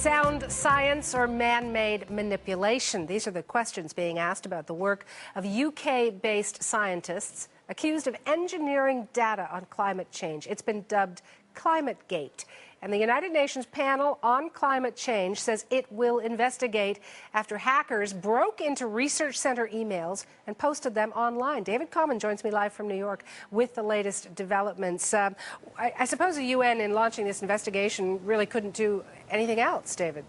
Sound science or man-made manipulation? These are the questions being asked about the work of UK-based scientists accused of engineering data on climate change. It's been dubbed ClimateGate. And the United Nations panel on climate change says it will investigate after hackers broke into research center emails and posted them online. David Common joins me live from New York with the latest developments. I suppose the UN, in launching this investigation, really couldn't do anything else, David.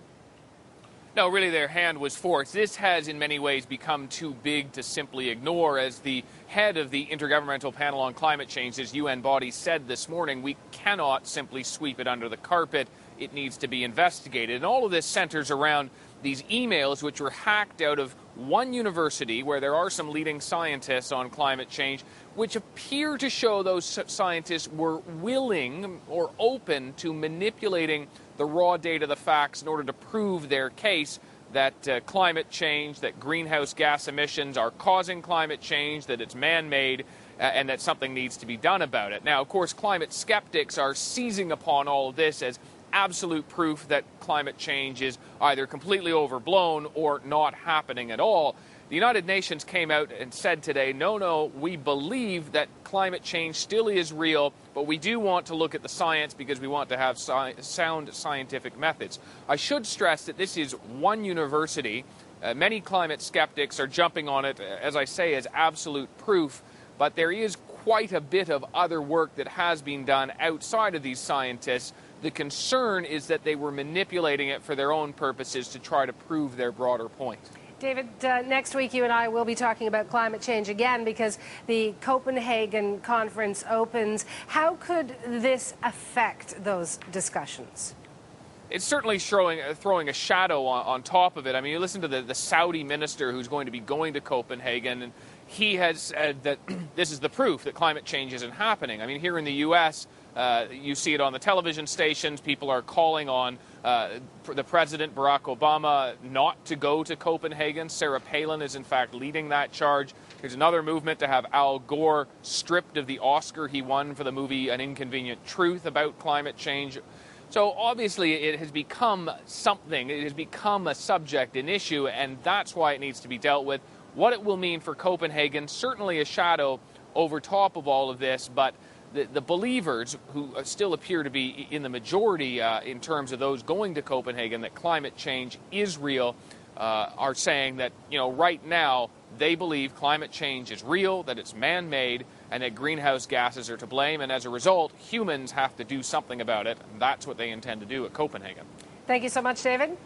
No, really their hand was forced. This has in many ways become too big to simply ignore. As the head of the Intergovernmental Panel on Climate Change, this UN body, said this morning, we cannot simply sweep it under the carpet. It needs to be investigated. And all of this centers around these emails which were hacked out of one university where there are some leading scientists on climate change, which appear to show those scientists were willing or open to manipulating the raw data, the facts, in order to prove their case that climate change, that greenhouse gas emissions are causing climate change, that it's man-made, and that something needs to be done about it. Now, of course, climate skeptics are seizing upon all of this as absolute proof that climate change is either completely overblown or not happening at all. The United Nations came out and said today, no, we believe that climate change still is real, but we do want to look at the science because we want to have sound scientific methods. I should stress that this is one university. Many climate skeptics are jumping on it, as I say, as absolute proof, but there is quite a bit of other work that has been done outside of these scientists. The concern is that they were manipulating it for their own purposes to try to prove their broader point. David, next week you and I will be talking about climate change again because the Copenhagen conference opens. How could this affect those discussions? It's certainly throwing a shadow on top of it. I mean, you listen to the Saudi minister who's going to be going to Copenhagen, and he has said that this is the proof that climate change isn't happening. I mean, here in the U.S., you see it on the television stations. People are calling on the President, Barack Obama, not to go to Copenhagen. Sarah Palin is, in fact, leading that charge. There's another movement to have Al Gore stripped of the Oscar he won for the movie An Inconvenient Truth about climate change. So obviously it has become something. It has become a subject, an issue, and that's why it needs to be dealt with. What it will mean for Copenhagen, certainly a shadow over top of all of this, but the believers, who still appear to be in the majority in terms of those going to Copenhagen, that climate change is real, are saying that, right now they believe climate change is real, that it's man-made, and that greenhouse gases are to blame. And as a result, humans have to do something about it. And that's what they intend to do at Copenhagen. Thank you so much, David.